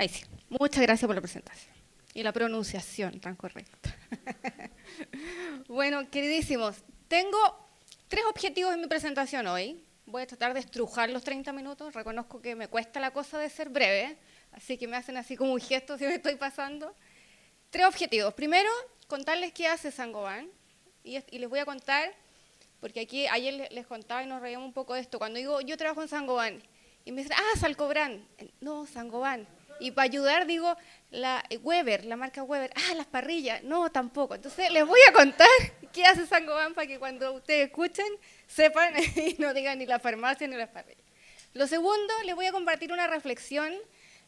Ahí sí. Muchas gracias por la presentación y la pronunciación tan correcta. Bueno, queridísimos, tengo 3 objetivos en mi presentación hoy. Voy a tratar de estrujar los 30 minutos. Reconozco que me cuesta la cosa de ser breve, así que me hacen así como un gesto si me estoy pasando. 3 objetivos. Primero, contarles qué hace Saint-Gobain y les voy a contar, porque aquí ayer les contaba y nos reíamos un poco de esto. Cuando digo, yo trabajo en Saint-Gobain, y me dicen, Salcobrán. No, Saint-Gobain. Y para ayudar digo, la Weber, la marca Weber. Las parrillas. No, tampoco. Entonces les voy a contar qué hace Saint-Gobain para que cuando ustedes escuchen, sepan y no digan ni la farmacia ni las parrillas. Lo segundo, les voy a compartir una reflexión.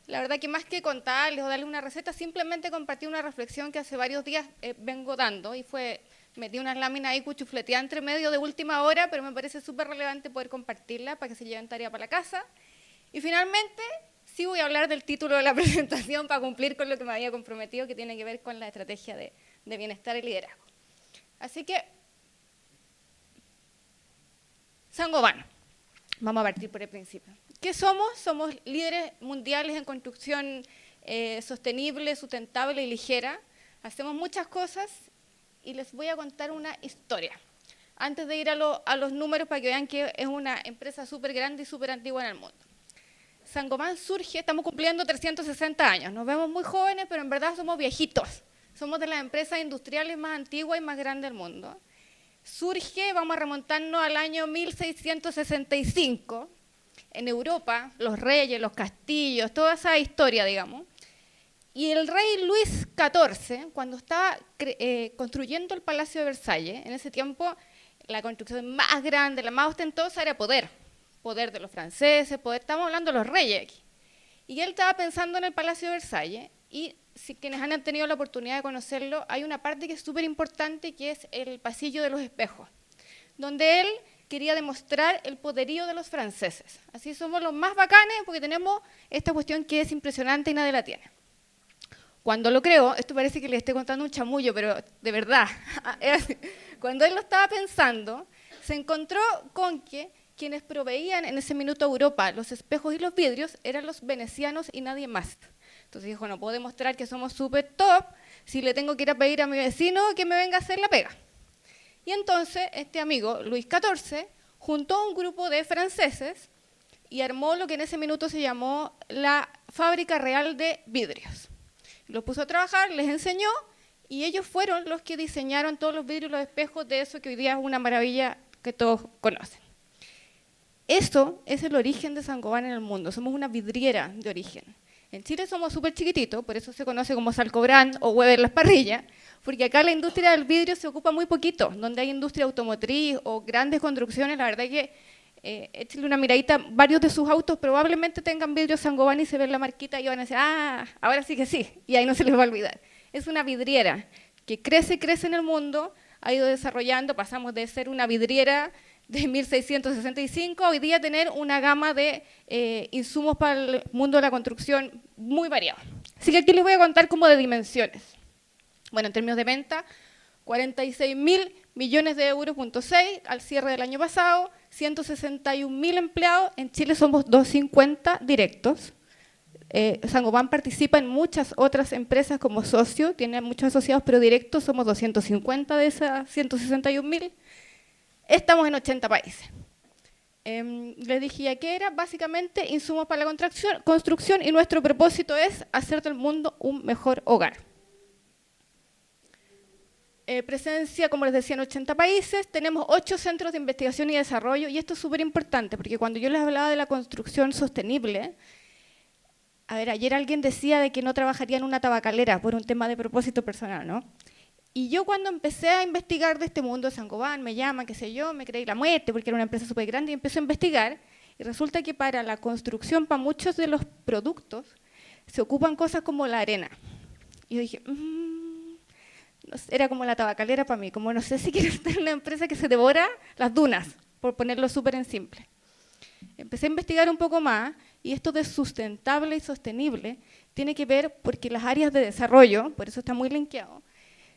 La verdad que más que contarles o darles una receta, simplemente compartir una reflexión que hace varios días vengo dando y fue, metí unas láminas ahí cuchufleteadas entre medio de última hora, pero me parece súper relevante poder compartirla para que se lleven tarea para la casa. Y finalmente, sí voy a hablar del título de la presentación para cumplir con lo que me había comprometido, que tiene que ver con la estrategia de bienestar y liderazgo. Así que, Saint-Gobain, vamos a partir por el principio. ¿Qué somos? Somos líderes mundiales en construcción sostenible, sustentable y ligera. Hacemos muchas cosas y les voy a contar una historia. Antes de ir a los números para que vean que es una empresa súper grande y súper antigua en el mundo. Saint-Gobain surge, estamos cumpliendo 360 años. Nos vemos muy jóvenes, pero en verdad somos viejitos. Somos de las empresas industriales más antiguas y más grandes del mundo. Surge, vamos a remontarnos al año 1665, en Europa, los reyes, los castillos, toda esa historia, digamos. Y el rey Luis XIV, cuando estaba construyendo el Palacio de Versalles, en ese tiempo la construcción más grande, la más ostentosa era poder de los franceses, estamos hablando de los reyes aquí. Y él estaba pensando en el Palacio de Versalles, y si quienes han tenido la oportunidad de conocerlo, hay una parte que es súper importante, que es el pasillo de los espejos, donde él quería demostrar el poderío de los franceses. Así somos los más bacanes porque tenemos esta cuestión que es impresionante y nadie la tiene. Cuando lo creo, esto parece que le esté contando un chamullo, pero de verdad, cuando él lo estaba pensando, se encontró con que quienes proveían en ese minuto a Europa los espejos y los vidrios eran los venecianos y nadie más. Entonces dijo, no puedo demostrar que somos súper top si le tengo que ir a pedir a mi vecino que me venga a hacer la pega. Y entonces este amigo, Luis XIV, juntó a un grupo de franceses y armó lo que en ese minuto se llamó la Fábrica Real de Vidrios. Los puso a trabajar, les enseñó, y ellos fueron los que diseñaron todos los vidrios y los espejos de eso que hoy día es una maravilla que todos conocen. Eso es el origen de Saint-Gobain en el mundo, somos una vidriera de origen. En Chile somos súper chiquititos, por eso se conoce como Salcobrán o Weber las parrillas, porque acá la industria del vidrio se ocupa muy poquito, donde hay industria automotriz o grandes construcciones, la verdad es que échenle una miradita, varios de sus autos probablemente tengan vidrio Saint-Gobain y se ven la marquita y van a decir, ahora sí que sí, y ahí no se les va a olvidar. Es una vidriera que crece en el mundo, ha ido desarrollando, pasamos de ser una vidriera de 1665 a hoy día tener una gama de insumos para el mundo de la construcción muy variado. Así que aquí les voy a contar como de dimensiones. Bueno, en términos de venta, 46.000 millones de euros, .6 al cierre del año pasado, 161.000 empleados, en Chile somos 250 directos. Saint-Gobain participa en muchas otras empresas como socio, tiene muchos asociados, pero directos somos 250 de esas 161.000. Estamos en 80 países. Les dije ya que era básicamente insumos para la construcción y nuestro propósito es hacer del mundo un mejor hogar. Presencia, como les decía, en 80 países, tenemos 8 centros de investigación y desarrollo, y esto es súper importante, porque cuando yo les hablaba de la construcción sostenible, ayer alguien decía de que no trabajaría en una tabacalera por un tema de propósito personal, ¿no? Y yo cuando empecé a investigar de este mundo de Saint-Gobain, me llaman, qué sé yo, me creí la muerte, porque era una empresa súper grande, y empecé a investigar, y resulta que para la construcción, para muchos de los productos, se ocupan cosas como la arena. Y yo dije, no sé, era como la tabacalera para mí, como no sé si quiero estar en una empresa que se devora las dunas, por ponerlo súper en simple. Empecé a investigar un poco más, y esto de sustentable y sostenible tiene que ver porque las áreas de desarrollo, por eso está muy linkeado,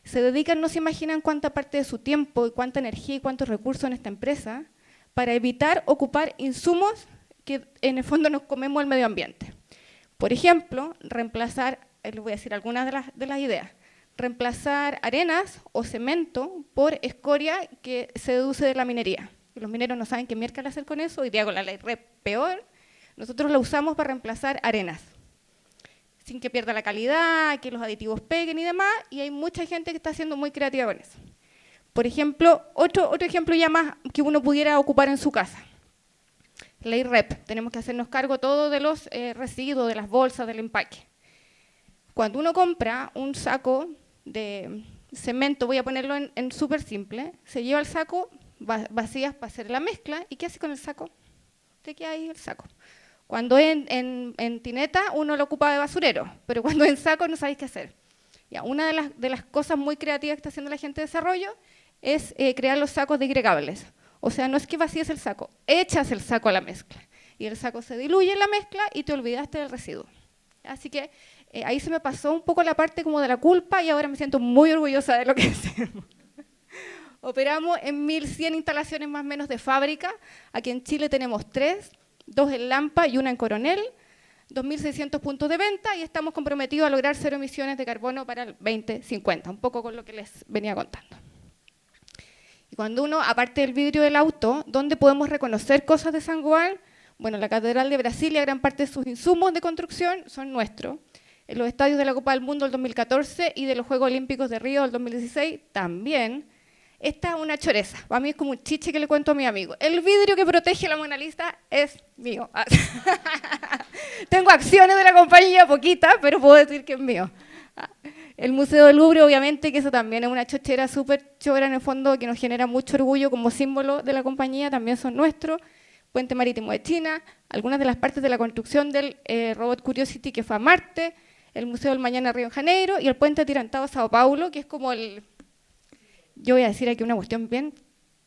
se dedican, no se imaginan cuánta parte de su tiempo, y cuánta energía y cuántos recursos en esta empresa para evitar ocupar insumos que en el fondo nos comemos el medio ambiente. Por ejemplo, reemplazar, les voy a decir algunas de las ideas, reemplazar arenas o cemento por escoria que se deduce de la minería. Los mineros no saben qué miércoles hacer con eso, hoy día con la ley REP peor. Nosotros la usamos para reemplazar arenas, sin que pierda la calidad, que los aditivos peguen y demás, y hay mucha gente que está siendo muy creativa con eso. Por ejemplo, otro ejemplo ya más que uno pudiera ocupar en su casa. Ley REP, tenemos que hacernos cargo todo de los residuos, de las bolsas, del empaque. Cuando uno compra un saco de cemento, voy a ponerlo en súper simple, se lleva el saco vacías para hacer la mezcla, ¿y qué hace con el saco? Te queda ahí el saco. Cuando en tineta uno lo ocupa de basurero, pero cuando en saco no sabéis qué hacer. Ya, una de las cosas muy creativas que está haciendo la gente de desarrollo es crear los sacos digregables. O sea, no es que vacíes el saco, echas el saco a la mezcla. Y el saco se diluye en la mezcla y te olvidaste del residuo. Así que ahí se me pasó un poco la parte como de la culpa y ahora me siento muy orgullosa de lo que hacemos. Operamos en 1.100 instalaciones más o menos de fábrica. Aquí en Chile tenemos 3, 2 en Lampa y una en Coronel, 2.600 puntos de venta y estamos comprometidos a lograr 0 emisiones de carbono para el 2050, un poco con lo que les venía contando. Y cuando uno, aparte del vidrio del auto, ¿dónde podemos reconocer cosas de Saint-Gobain? Bueno, la Catedral de Brasilia, gran parte de sus insumos de construcción son nuestros. En los estadios de la Copa del Mundo del 2014 y de los Juegos Olímpicos de Río del 2016 también. Esta es una choreza, para mí es como un chiche que le cuento a mi amigo. El vidrio que protege la Mona Lisa es mío. Tengo acciones de la compañía, poquitas, pero puedo decir que es mío. El Museo del Louvre, obviamente, que eso también es una chochera súper chora en el fondo, que nos genera mucho orgullo como símbolo de la compañía, también son nuestros. Puente Marítimo de China, algunas de las partes de la construcción del robot Curiosity que fue a Marte, el Museo del Mañana Río de Janeiro y el Puente Atirantado a Sao Paulo, que es como el... Yo voy a decir aquí una cuestión bien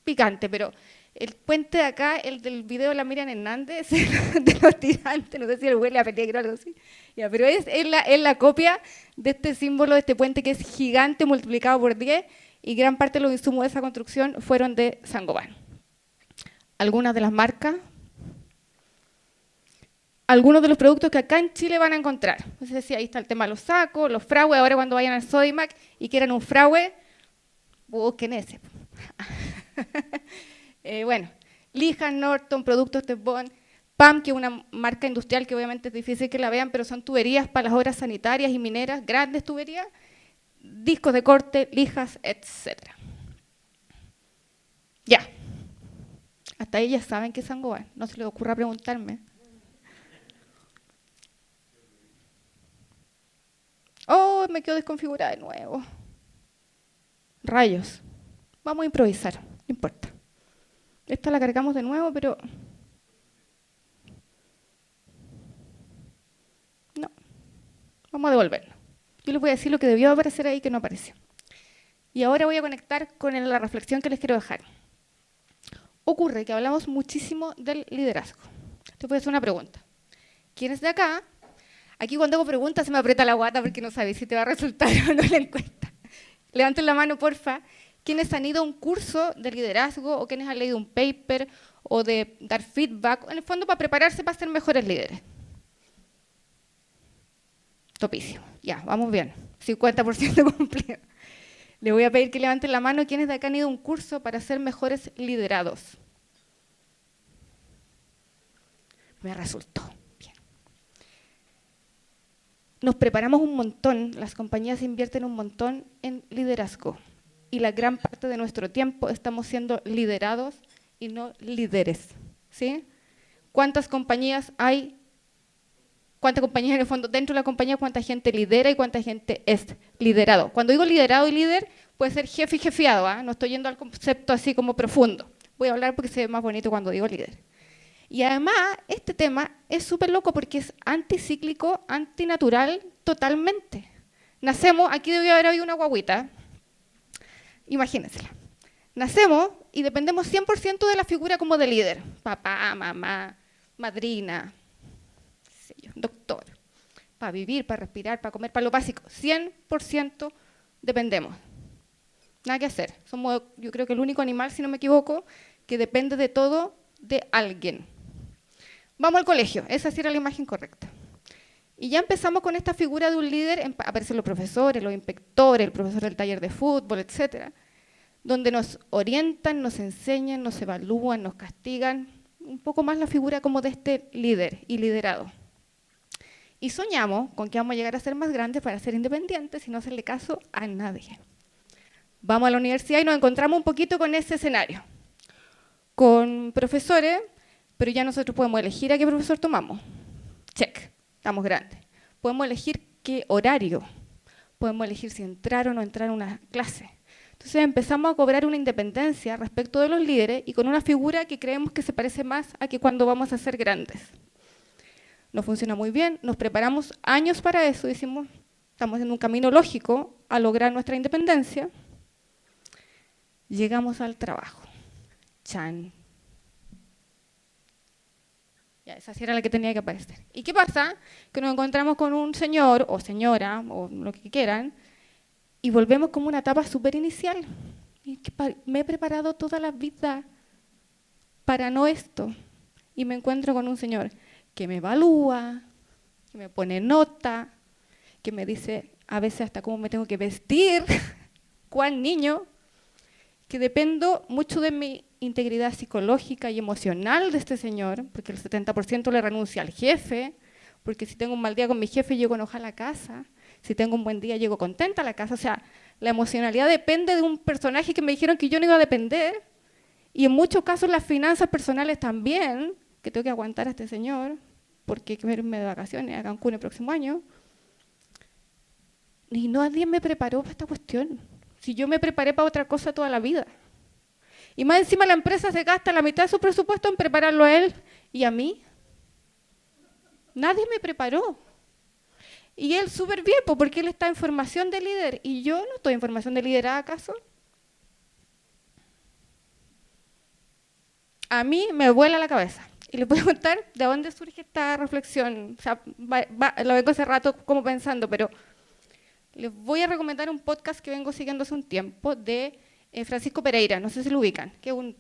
picante, pero el puente de acá, el del video de la Miriam Hernández, de los tirantes, no sé si le huele a peligro o algo así, ya, pero es la copia de este símbolo, de este puente que es gigante multiplicado por 10 y gran parte de los insumos de esa construcción fueron de Saint-Gobain. Algunas de las marcas, algunos de los productos que acá en Chile van a encontrar. No sé si ahí está el tema de los sacos, los fraues, ahora cuando vayan al Sodimac y quieran un fraue, busquen ese. Bueno, lijas, Norton, productos Teflon, PAM, que es una marca industrial que obviamente es difícil que la vean, pero son tuberías para las obras sanitarias y mineras, grandes tuberías, discos de corte, lijas, etc. Ya. Hasta ellas saben que es Saint-Gobain, no se les ocurra preguntarme. Oh, me quedo desconfigurada de nuevo. Rayos. Vamos a improvisar, no importa. Esta la cargamos de nuevo, pero... No. Vamos a devolverlo. Yo les voy a decir lo que debió aparecer ahí que no apareció. Y ahora voy a conectar con la reflexión que les quiero dejar. Ocurre que hablamos muchísimo del liderazgo. Te voy a hacer una pregunta. ¿Quiénes de acá? Aquí cuando hago preguntas se me aprieta la guata porque no sabéis si te va a resultar o no la encuesta. Levanten la mano, porfa. ¿Quiénes han ido a un curso de liderazgo o quienes han leído un paper o de dar feedback, en el fondo para prepararse para ser mejores líderes? Topísimo. Ya, vamos bien. 50% cumplido. Le voy a pedir que levanten la mano quienes de acá han ido a un curso para ser mejores liderados. Me resultó. Bien. Nos preparamos un montón, las compañías invierten un montón en liderazgo y la gran parte de nuestro tiempo estamos siendo liderados y no líderes, ¿sí? ¿Cuántas compañías hay? ¿Cuántas compañías en el fondo dentro de la compañía? ¿Cuánta gente lidera y cuánta gente es liderado? Cuando digo liderado y líder, puede ser jefe y jefiado, ¿eh? No estoy yendo al concepto así como profundo. Voy a hablar porque se ve más bonito cuando digo líder. Y además, este tema es súper loco porque es anticíclico, antinatural totalmente. Nacemos, aquí debió haber habido una guagüita, imagínensela. Nacemos y dependemos 100% de la figura como de líder. Papá, mamá, madrina, doctor, para vivir, para respirar, para comer, para lo básico. 100% dependemos. Nada que hacer. Somos, yo creo que el único animal, si no me equivoco, que depende de todo de alguien. Vamos al colegio. Esa sí era la imagen correcta. Y ya empezamos con esta figura de un líder, aparecen los profesores, los inspectores, el profesor del taller de fútbol, etcétera, donde nos orientan, nos enseñan, nos evalúan, nos castigan, un poco más la figura como de este líder y liderado. Y soñamos con que vamos a llegar a ser más grandes para ser independientes y no hacerle caso a nadie. Vamos a la universidad y nos encontramos un poquito con ese escenario, con profesores, pero ya nosotros podemos elegir a qué profesor tomamos. Check, estamos grandes. Podemos elegir qué horario, podemos elegir si entrar o no entrar a una clase. Entonces empezamos a cobrar una independencia respecto de los líderes y con una figura que creemos que se parece más a que cuando vamos a ser grandes. Nos funciona muy bien, nos preparamos años para eso, decimos, estamos en un camino lógico a lograr nuestra independencia. Llegamos al trabajo. Chan. Ya, esa sí era la que tenía que aparecer. ¿Y qué pasa? Que nos encontramos con un señor o señora, o lo que quieran, y volvemos como una etapa súper inicial. Y que me he preparado toda la vida para no esto. Y me encuentro con un señor que me evalúa, que me pone nota, que me dice a veces hasta cómo me tengo que vestir, cuál niño, que dependo mucho de mi integridad psicológica y emocional de este señor, porque el 70% le renuncia al jefe, porque si tengo un mal día con mi jefe llego enojada a la casa, si tengo un buen día llego contenta a la casa, o sea, la emocionalidad depende de un personaje que me dijeron que yo no iba a depender, y en muchos casos las finanzas personales también, que tengo que aguantar a este señor, porque hay que irme de vacaciones a Cancún el próximo año, y nadie me preparó para esta cuestión, si yo me preparé para otra cosa toda la vida. Y más encima la empresa se gasta la mitad de su presupuesto en prepararlo a él y a mí. Nadie me preparó. Y él súper bien, porque él está en formación de líder y yo no estoy en formación de liderazgo, ¿acaso? A mí me vuela la cabeza. Y les voy a contar de dónde surge esta reflexión. O sea, lo vengo hace rato como pensando, pero les voy a recomendar un podcast que vengo siguiendo hace un tiempo de Francisco Pereira, no sé si lo ubican, que es un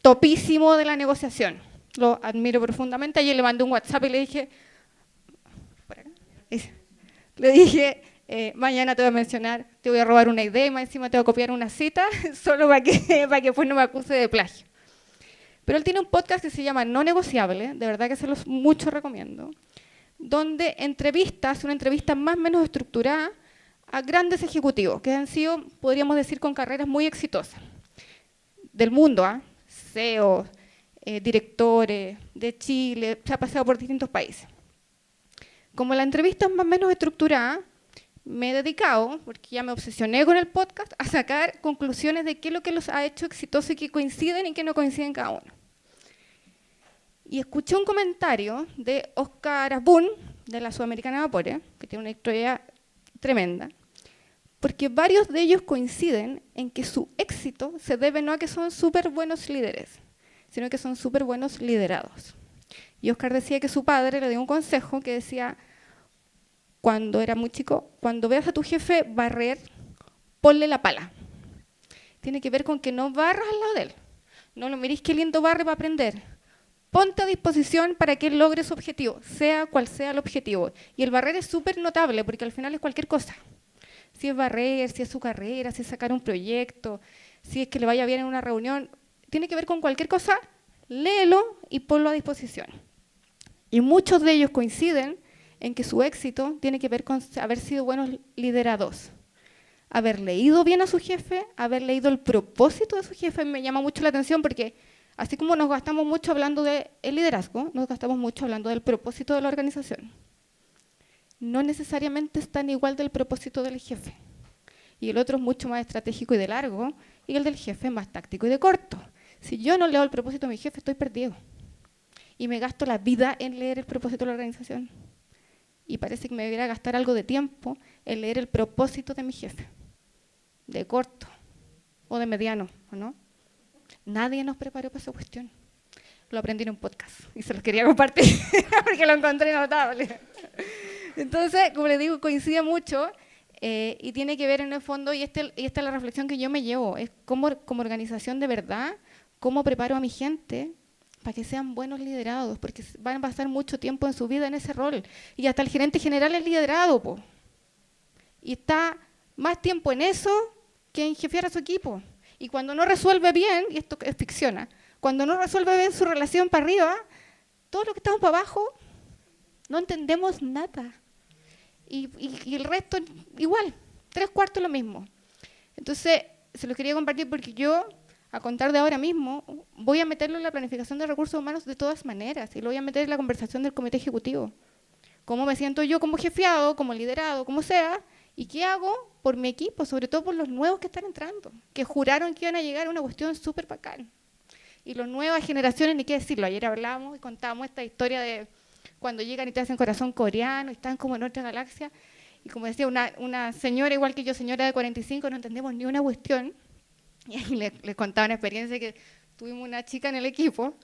topísimo de la negociación. Lo admiro profundamente. Ayer le mandé un WhatsApp y le dije, mañana te voy a mencionar, te voy a robar una idea y más encima te voy a copiar una cita, solo para que después no me acuse de plagio. Pero él tiene un podcast que se llama No Negociable, de verdad que se los mucho recomiendo, donde hace una entrevista más o menos estructurada a grandes ejecutivos que han sido, podríamos decir, con carreras muy exitosas del mundo, CEOs, directores de Chile, se ha pasado por distintos países. Como la entrevista es más o menos estructurada, me he dedicado, porque ya me obsesioné con el podcast, a sacar conclusiones de qué es lo que los ha hecho exitosos y qué coinciden y qué no coinciden cada uno. Y escuché un comentario de Oscar Asbun, de la Sudamericana de Vapores, que tiene una historia tremenda, porque varios de ellos coinciden en que su éxito se debe no a que son súper buenos líderes, sino que son súper buenos liderados. Y Oscar decía que su padre le dio un consejo que decía, cuando era muy chico, cuando veas a tu jefe barrer, ponle la pala. Tiene que ver con que no barras al lado de él. No lo mirís qué lindo barre para aprender. Ponte a disposición para que él logre su objetivo, sea cual sea el objetivo. Y el barrer es súper notable, porque al final es cualquier cosa. Si es barrer, si es su carrera, si es sacar un proyecto, si es que le vaya bien en una reunión, tiene que ver con cualquier cosa, léelo y ponlo a disposición. Y muchos de ellos coinciden en que su éxito tiene que ver con haber sido buenos liderados. Haber leído bien a su jefe, haber leído el propósito de su jefe, me llama mucho la atención porque así como nos gastamos mucho hablando del liderazgo, nos gastamos mucho hablando del propósito de la organización. No necesariamente están igual del propósito del jefe. Y el otro es mucho más estratégico y de largo, y el del jefe es más táctico y de corto. Si yo no leo el propósito de mi jefe, estoy perdido. Y me gasto la vida en leer el propósito de la organización. Y parece que me debería gastar algo de tiempo en leer el propósito de mi jefe. De corto o de mediano, ¿o no? Nadie nos preparó para esa cuestión. Lo aprendí en un podcast y se los quería compartir porque lo encontré notable. Entonces, como les digo, coincide mucho y tiene que ver en el fondo, y esta es la reflexión que yo me llevo, es cómo, como organización de verdad, cómo preparo a mi gente para que sean buenos liderados, porque van a pasar mucho tiempo en su vida en ese rol. Y hasta el gerente general es liderado, po. Y está más tiempo en eso que en jefear a su equipo. Y cuando no resuelve bien, y esto es ficción, cuando no resuelve bien su relación para arriba, todos los que estamos para abajo no entendemos nada. Y el resto igual, 3/4 lo mismo. Entonces, se lo quería compartir porque yo, a contar de ahora mismo, voy a meterlo en la planificación de recursos humanos de todas maneras y lo voy a meter en la conversación del comité ejecutivo. Cómo me siento yo como jefiado, como liderado, como sea, y qué hago por mi equipo, sobre todo por los nuevos que están entrando, que juraron que iban a llegar a una cuestión súper bacán. Y las nuevas generaciones, ni qué decirlo, ayer hablábamos y contábamos esta historia de cuando llegan y te hacen corazón coreano, y están como en otra galaxia, y como decía una señora, igual que yo, señora de 45, no entendemos ni una cuestión, y ahí les contaba una experiencia que tuvimos una chica en el equipo,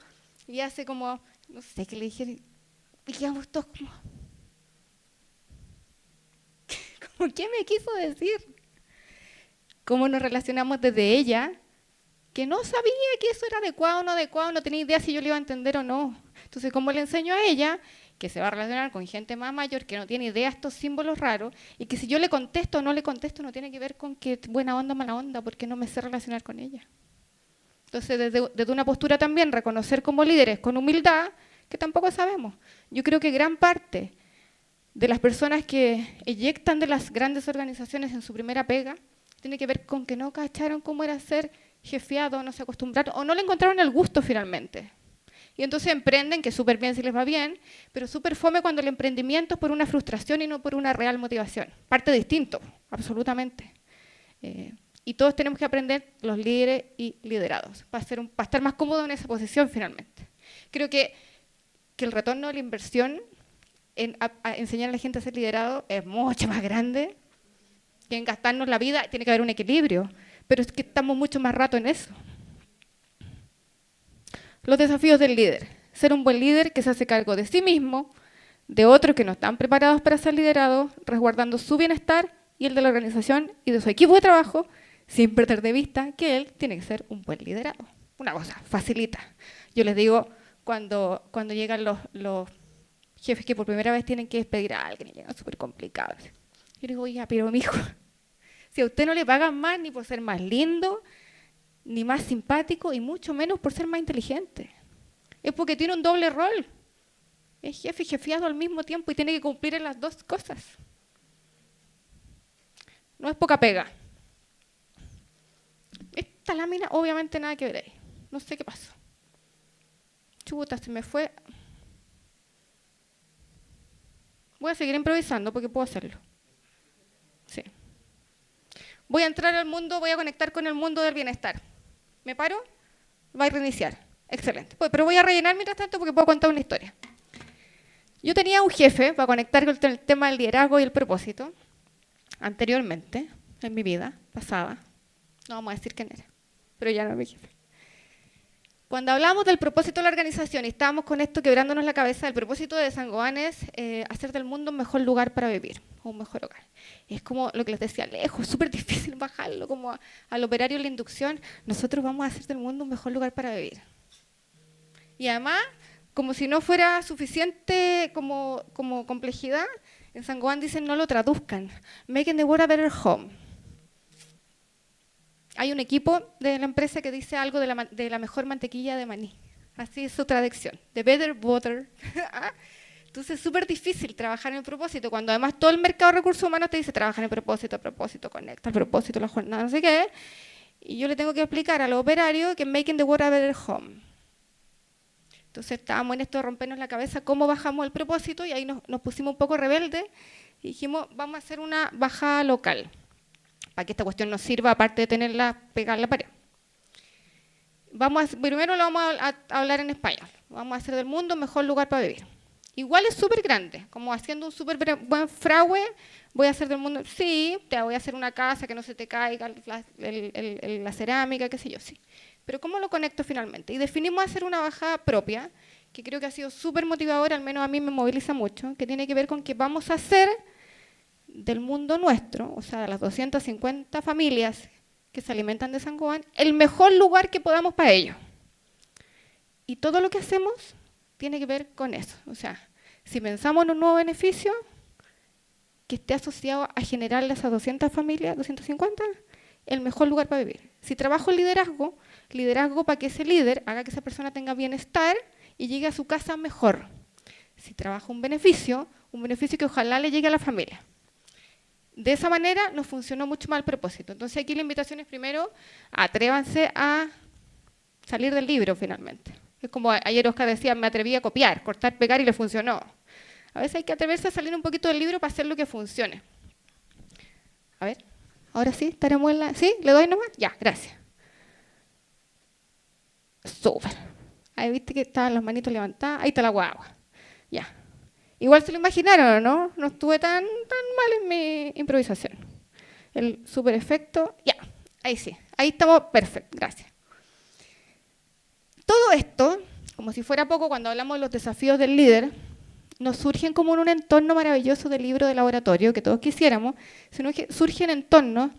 y hace como, no sé, qué le dije, y quedamos todos como, ¿qué me quiso decir? ¿Cómo nos relacionamos desde ella? Que no sabía que eso era adecuado o no adecuado, no tenía idea si yo le iba a entender o no. Entonces, ¿cómo le enseño a ella que se va a relacionar con gente más mayor que no tiene idea de estos símbolos raros y que si yo le contesto o no le contesto no tiene que ver con que buena onda o mala onda, porque no me sé relacionar con ella? Entonces, desde una postura también, reconocer como líderes con humildad, que tampoco sabemos. Yo creo que gran parte de las personas que eyectan de las grandes organizaciones en su primera pega tiene que ver con que no cacharon cómo era ser jefiado, no se acostumbraron o no le encontraron el gusto finalmente. Y entonces emprenden, que súper bien si les va bien, pero súper fome cuando el emprendimiento es por una frustración y no por una real motivación. Parte distinto, absolutamente. Y todos tenemos que aprender, los líderes y liderados, para estar más cómodos en esa posición finalmente. Creo que el retorno de la inversión a enseñar a la gente a ser liderado es mucho más grande que en gastarnos la vida. Tiene que haber un equilibrio, pero es que estamos mucho más rato en eso. Los desafíos del líder. Ser un buen líder que se hace cargo de sí mismo, de otros que no están preparados para ser liderados, resguardando su bienestar y el de la organización y de su equipo de trabajo, sin perder de vista que él tiene que ser un buen liderado. Una cosa, facilita. Yo les digo, cuando llegan los jefes que por primera vez tienen que despedir a alguien y llegan súper complicados. Yo digo, oiga, pero mijo, si a usted no le pagan más ni por ser más lindo, ni más simpático, y mucho menos por ser más inteligente. Es porque tiene un doble rol. Es jefe y jefiado al mismo tiempo y tiene que cumplir en las dos cosas. No es poca pega. Esta lámina, obviamente, nada que ver ahí. No sé qué pasó. Chuta, se me fue. Voy a seguir improvisando porque puedo hacerlo. Sí. Voy a entrar al mundo, voy a conectar con el mundo del bienestar. ¿Me paro? Va a reiniciar. Excelente. Pero voy a rellenar mientras tanto porque puedo contar una historia. Yo tenía un jefe para conectar con el tema del liderazgo y el propósito, anteriormente, en mi vida pasada. No vamos a decir quién era, pero ya no es mi jefe. Cuando hablamos del propósito de la organización y estábamos con esto quebrándonos la cabeza, el propósito de Saint-Gobain es hacer del mundo un mejor lugar para vivir, o un mejor hogar. Es como lo que les decía, lejos, súper difícil bajarlo, como al operario en la inducción. Nosotros vamos a hacer del mundo un mejor lugar para vivir. Y además, como si no fuera suficiente como complejidad, en Saint-Gobain dicen no lo traduzcan. Making the world a better home. Hay un equipo de la empresa que dice algo de la mejor mantequilla de maní. Así es su traducción, the better butter. Entonces es súper difícil trabajar en el propósito, cuando además todo el mercado de recursos humanos te dice trabaja en el propósito, conecta el propósito, la jornada, no sé qué. Y yo le tengo que explicar a los operarios que making the world a better home. Entonces estábamos en esto de rompernos la cabeza cómo bajamos el propósito y ahí nos pusimos un poco rebeldes y dijimos vamos a hacer una bajada local para que esta cuestión nos sirva, aparte de tenerla pegada en la pared. Primero lo vamos a hablar en español. Vamos a hacer del mundo un mejor lugar para vivir. Igual es súper grande, como haciendo un súper buen fraude, voy a hacer del mundo, sí, te voy a hacer una casa que no se te caiga la cerámica, qué sé yo, sí. Pero ¿cómo lo conecto finalmente? Y definimos hacer una bajada propia, que creo que ha sido súper motivadora, al menos a mí me moviliza mucho, que tiene que ver con que vamos a hacer del mundo nuestro, o sea, de las 250 familias que se alimentan de Saint-Gobain, el mejor lugar que podamos para ellos. Y todo lo que hacemos tiene que ver con eso. O sea, si pensamos en un nuevo beneficio que esté asociado a generarle a esas 200 familias, 250, el mejor lugar para vivir. Si trabajo en liderazgo, liderazgo para que ese líder haga que esa persona tenga bienestar y llegue a su casa mejor. Si trabajo un beneficio que ojalá le llegue a la familia. De esa manera nos funcionó mucho más el propósito. Entonces aquí la invitación es primero, atrévanse a salir del libro finalmente. Es como ayer Oscar decía, me atreví a copiar, cortar, pegar y le funcionó. A veces hay que atreverse a salir un poquito del libro para hacer lo que funcione. A ver, ahora sí, estaremos en la... ¿Sí? ¿Le doy nomás? Ya, gracias. Súper. Ahí viste que estaban las manitos levantadas. Ahí está la guagua. Ya. Igual se lo imaginaron, ¿no? No estuve tan mal en mi improvisación. El super efecto. Ya, ahí sí. Ahí estamos perfecto. Gracias. Todo esto, como si fuera poco, cuando hablamos de los desafíos del líder, nos surgen como en un entorno maravilloso del libro de laboratorio que todos quisiéramos, sino que surgen entornos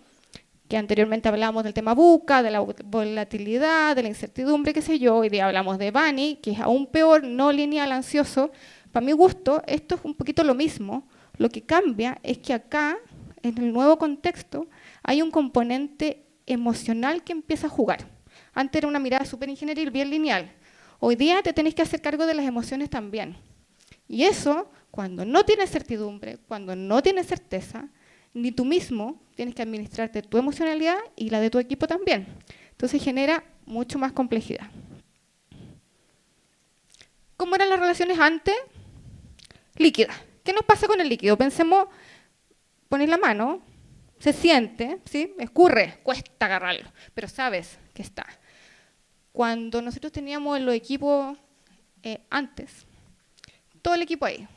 que anteriormente hablábamos del tema VUCA, de la volatilidad, de la incertidumbre, qué sé yo. Hoy día hablamos de BANI, que es aún peor, no lineal, ansioso. Para mi gusto, esto es un poquito lo mismo. Lo que cambia es que acá, en el nuevo contexto, hay un componente emocional que empieza a jugar. Antes era una mirada súper ingenieril, bien lineal. Hoy día te tenés que hacer cargo de las emociones también. Y eso, cuando no tienes certidumbre, cuando no tienes certeza, ni tú mismo tienes que administrarte tu emocionalidad y la de tu equipo también. Entonces genera mucho más complejidad. ¿Cómo eran las relaciones antes? Líquidas. ¿Qué nos pasa con el líquido? Pensemos, pones la mano, se siente, ¿sí? Escurre, cuesta agarrarlo, pero sabes que está. Cuando nosotros teníamos los equipos antes, todo el equipo ahí,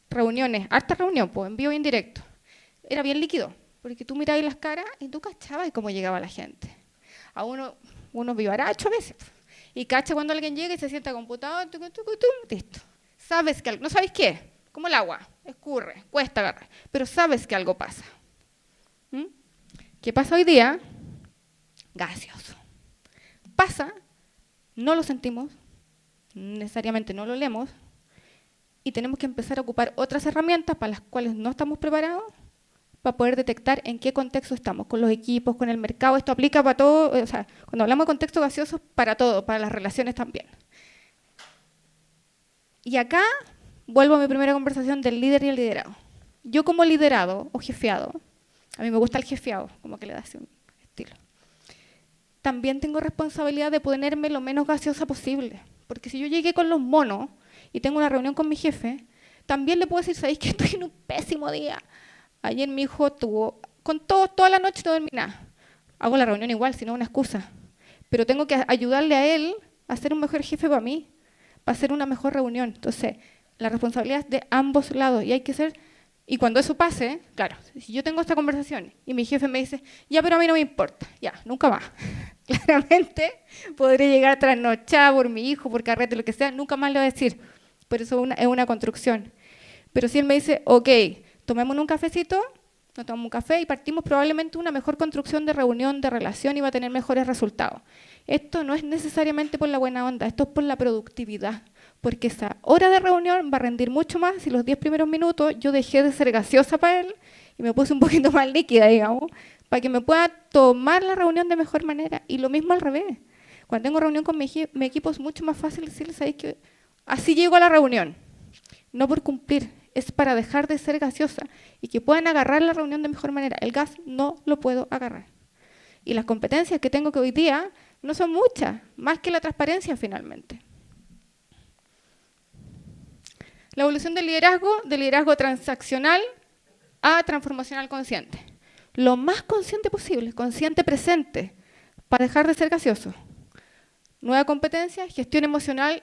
reuniones, harta reunión, pues, en vivo y en directo, era bien líquido, porque tú mirabas las caras y tú cachabas cómo llegaba la gente. A uno vivaracho a veces, y cacha cuando alguien llega y se sienta computado, listo. Sabes que algo, no sabes qué, como el agua, escurre, cuesta agarrar, pero sabes que algo pasa. ¿Qué pasa hoy día? Gaseoso. Pasa, no lo sentimos, necesariamente no lo leemos, y tenemos que empezar a ocupar otras herramientas para las cuales no estamos preparados para poder detectar en qué contexto estamos, con los equipos, con el mercado. Esto aplica para todo, o sea, cuando hablamos de contexto gaseoso, para todo, para las relaciones también. Y acá vuelvo a mi primera conversación del líder y el liderado. Yo como liderado o jefeado, a mí me gusta el jefeado, como que le da así un estilo. También tengo responsabilidad de ponerme lo menos gaseosa posible, porque si yo llegué con los monos y tengo una reunión con mi jefe, también le puedo decir, ¿sabéis que estoy en un pésimo día? Ayer mi hijo tuvo, con todo, toda la noche no dormí nada. Hago la reunión igual, si no es una excusa. Pero tengo que ayudarle a él a ser un mejor jefe para mí, para hacer una mejor reunión. Entonces, la responsabilidad es de ambos lados y hay que ser... Y cuando eso pase, claro, si yo tengo esta conversación y mi jefe me dice, ya, pero a mí no me importa, ya, nunca más. Claramente podré llegar trasnochada por mi hijo, por carrete, lo que sea, nunca más le voy a decir. Por eso es una construcción. Pero si él me dice, ok, tomémonos un cafecito, nos tomamos un café y partimos probablemente una mejor construcción de reunión, de relación y va a tener mejores resultados. Esto no es necesariamente por la buena onda, esto es por la productividad. Porque esa hora de reunión va a rendir mucho más si los 10 primeros minutos yo dejé de ser gaseosa para él y me puse un poquito más líquida, digamos, para que me pueda tomar la reunión de mejor manera. Y lo mismo al revés. Cuando tengo reunión con mi equipo es mucho más fácil decirles, ¿sabéis qué? Así llego a la reunión, no por cumplir, es para dejar de ser gaseosa y que puedan agarrar la reunión de mejor manera. El gas no lo puedo agarrar. Y las competencias que tengo que hoy día no son muchas, más que la transparencia finalmente. La evolución del liderazgo transaccional a transformacional consciente. Lo más consciente posible, consciente presente, para dejar de ser gaseoso. Nueva competencia, gestión emocional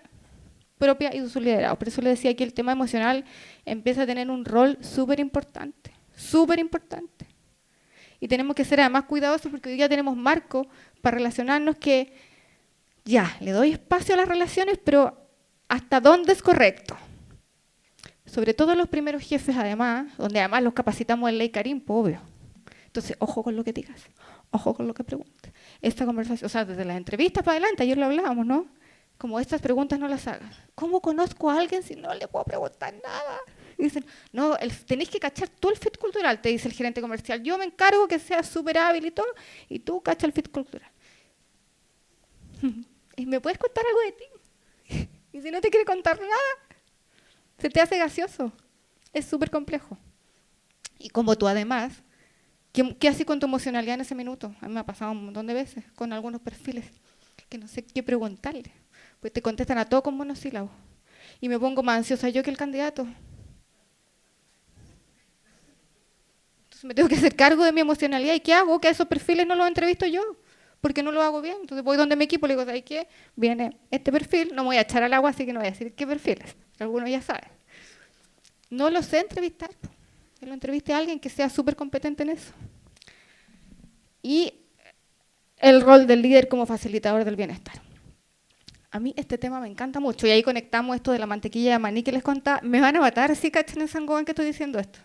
propia y de su liderazgo. Por eso le decía que el tema emocional empieza a tener un rol súper importante, súper importante. Y tenemos que ser además cuidadosos porque hoy día tenemos marcos para relacionarnos que ya, le doy espacio a las relaciones, pero ¿hasta dónde es correcto? Sobre todo los primeros jefes, además, donde además los capacitamos en Ley Karim, pues obvio. Entonces, ojo con lo que digas, ojo con lo que preguntes. Esta conversación, o sea, desde las entrevistas para adelante, ayer lo hablábamos, ¿no? Como estas preguntas no las hagas. ¿Cómo conozco a alguien si no le puedo preguntar nada? Y dicen, no, tenéis que cachar tú el fit cultural, te dice el gerente comercial. Yo me encargo que sea súper hábil y todo, y tú cachas el fit cultural. ¿Y me puedes contar algo de ti? Y si no te quiere contar nada, se te hace gaseoso. Es súper complejo. Y como tú además, ¿qué haces con tu emocionalidad en ese minuto? A mí me ha pasado un montón de veces con algunos perfiles que no sé qué preguntarle. Pues te contestan a todo con monosílabos. Y me pongo más ansiosa yo que el candidato. Entonces me tengo que hacer cargo de mi emocionalidad. ¿Y qué hago? Que a esos perfiles no los entrevisto yo, porque no lo hago bien. Entonces voy donde mi equipo y le digo, ¿sabes qué? Viene este perfil, no me voy a echar al agua, así que no voy a decir qué perfiles. Algunos ya saben. No lo sé entrevistar. Que lo entreviste a alguien que sea súper competente en eso. Y el rol del líder como facilitador del bienestar. A mí este tema me encanta mucho y ahí conectamos esto de la mantequilla de maní que les contaba. Me van a matar si cachan en San Juan que estoy diciendo esto.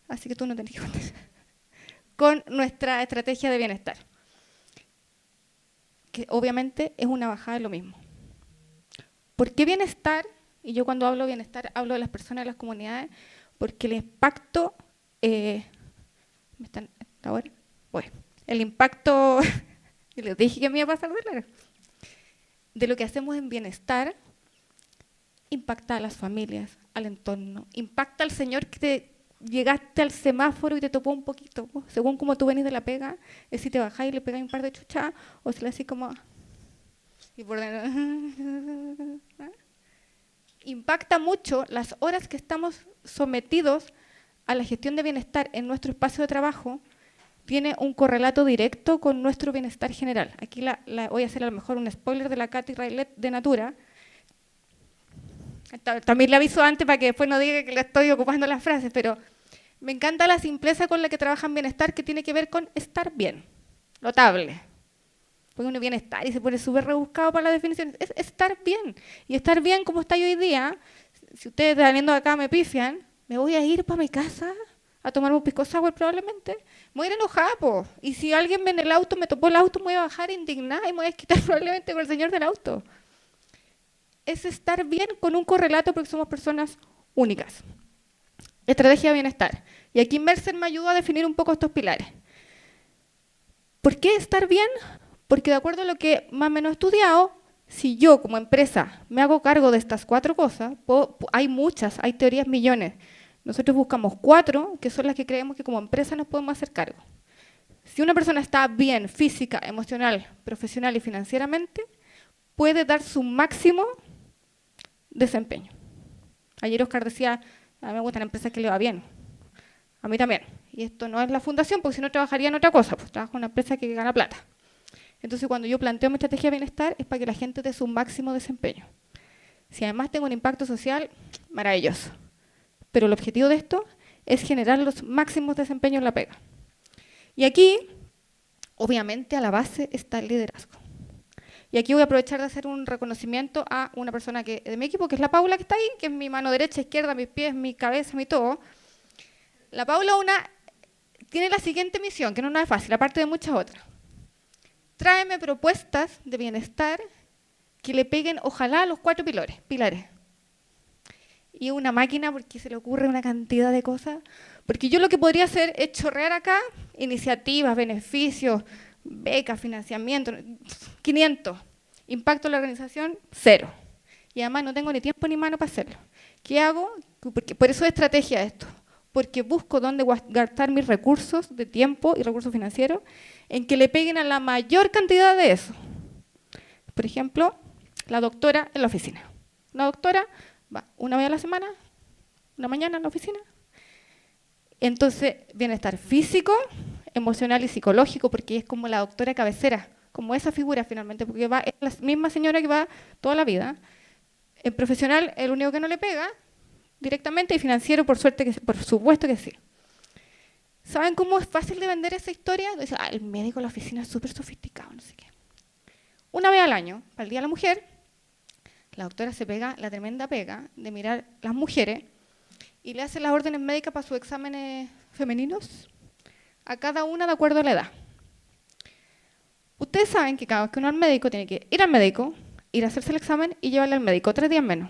Así que tú no tenés que contar. Con nuestra estrategia de bienestar. Que obviamente es una bajada de lo mismo. ¿Por qué bienestar? Y yo cuando hablo de bienestar hablo de las personas, de las comunidades, porque el impacto... ¿Me están ahora? Bueno, el impacto... y les dije que me iba a pasar de largo. De lo que hacemos en bienestar impacta a las familias, al entorno, impacta al señor que te llegaste al semáforo y te topó un poquito, según como tú venís de la pega, es si te bajás y le pegáis un par de chuchas o si le así como... Y por dentro... Impacta mucho las horas que estamos sometidos a la gestión de bienestar en nuestro espacio de trabajo, tiene un correlato directo con nuestro bienestar general. Aquí voy a hacer a lo mejor un spoiler de la Katy Raylet de Natura. También le aviso antes para que después no diga que le estoy ocupando las frases, pero me encanta la simpleza con la que trabajan bienestar, que tiene que ver con estar bien, notable. Porque uno bienestar y se pone súper rebuscado para la definición. Es estar bien. Y estar bien como está hoy día, si ustedes saliendo de acá me pifian, me voy a ir para mi casa a tomar un pisco sour probablemente, me voy a ir enojada, po. Y si alguien ve en el auto, me topó el auto, me voy a bajar indignada y me voy a desquitar probablemente con el señor del auto. Es estar bien con un correlato porque somos personas únicas. Estrategia de bienestar. Y aquí Mercer me ayudó a definir un poco estos pilares. ¿Por qué estar bien? Porque de acuerdo a lo que más o menos he estudiado, si yo como empresa me hago cargo de estas 4 cosas, hay muchas, hay teorías millones. Nosotros buscamos 4, que son las que creemos que como empresa nos podemos hacer cargo. Si una persona está bien física, emocional, profesional y financieramente, puede dar su máximo desempeño. Ayer Oscar decía, a mí me gustan empresas que le va bien. A mí también. Y esto no es la fundación, porque si no trabajaría en otra cosa, pues trabajo en una empresa que gana plata. Entonces cuando yo planteo mi estrategia de bienestar es para que la gente dé su máximo desempeño. Si además tengo un impacto social, maravilloso. Pero el objetivo de esto es generar los máximos desempeños en la pega. Y aquí, obviamente, a la base está el liderazgo. Y aquí voy a aprovechar de hacer un reconocimiento a una persona de mi equipo, que es la Paula, que está ahí, que es mi mano derecha, izquierda, mis pies, mi cabeza, mi todo. La Paula tiene la siguiente misión, que no es nada fácil, aparte de muchas otras. Tráeme propuestas de bienestar que le peguen, ojalá, a los 4 pilares. Y una máquina porque se le ocurre una cantidad de cosas. Porque yo lo que podría hacer es chorrear acá iniciativas, beneficios, becas, financiamiento, 500. Impacto en la organización, 0. Y además no tengo ni tiempo ni mano para hacerlo. ¿Qué hago? Porque, por eso es estrategia esto. Porque busco dónde gastar mis recursos de tiempo y recursos financieros en que le peguen a la mayor cantidad de eso. Por ejemplo, la doctora en la oficina. La doctora va una vez a la semana, una mañana en la oficina. Entonces, bienestar físico, emocional y psicológico, porque es como la doctora cabecera, como esa figura finalmente, porque es la misma señora que va toda la vida. En profesional, el único que no le pega directamente, y financiero, por supuesto que sí. ¿Saben cómo es fácil de vender esa historia? Dice, el médico de la oficina es súper sofisticado, no sé qué. Una vez al año, para el Día de la Mujer, la doctora se pega la tremenda pega de mirar las mujeres y le hace las órdenes médicas para sus exámenes femeninos a cada una de acuerdo a la edad. Ustedes saben que cada vez que uno va al médico tiene que ir al médico, ir a hacerse el examen y llevarle al médico, 3 días menos.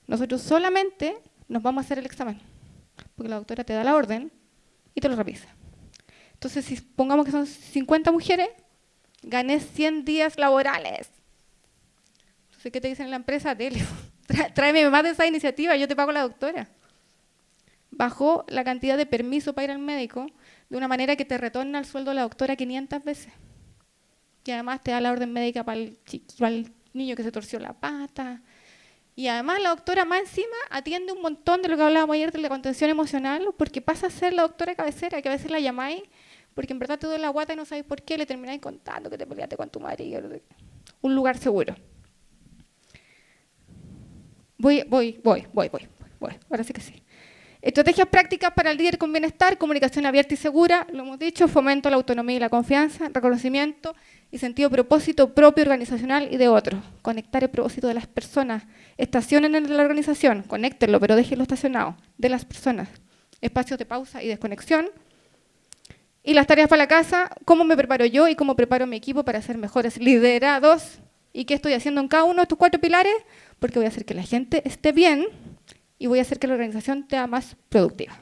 Nosotros solamente nos vamos a hacer el examen, porque la doctora te da la orden y te lo revisa. Entonces, si pongamos que son 50 mujeres, gané 100 días laborales. Entonces, ¿qué te dicen en la empresa? Tráeme más de esa iniciativa, yo te pago la doctora. Bajó la cantidad de permiso para ir al médico de una manera que te retorna el sueldo de la doctora 500 veces. Y además te da la orden médica para el niño que se torció la pata. Y además la doctora más encima atiende un montón de lo que hablábamos ayer de la contención emocional, porque pasa a ser la doctora cabecera, que a veces la llamáis, porque en verdad te duele la guata y no sabéis por qué, le termináis contando que te peleaste con tu marido. Un lugar seguro. Voy. Ahora sí que sí. Estrategias prácticas para el líder con bienestar, comunicación abierta y segura, lo hemos dicho, fomento la autonomía y la confianza, reconocimiento y sentido de propósito propio, organizacional y de otros. Conectar el propósito de las personas, estacionen en la organización, conéctenlo, pero déjenlo estacionado, de las personas, espacios de pausa y desconexión. Y las tareas para la casa, cómo me preparo yo y cómo preparo a mi equipo para ser mejores liderados y qué estoy haciendo en cada uno de estos 4 pilares, porque voy a hacer que la gente esté bien y voy a hacer que la organización sea más productiva.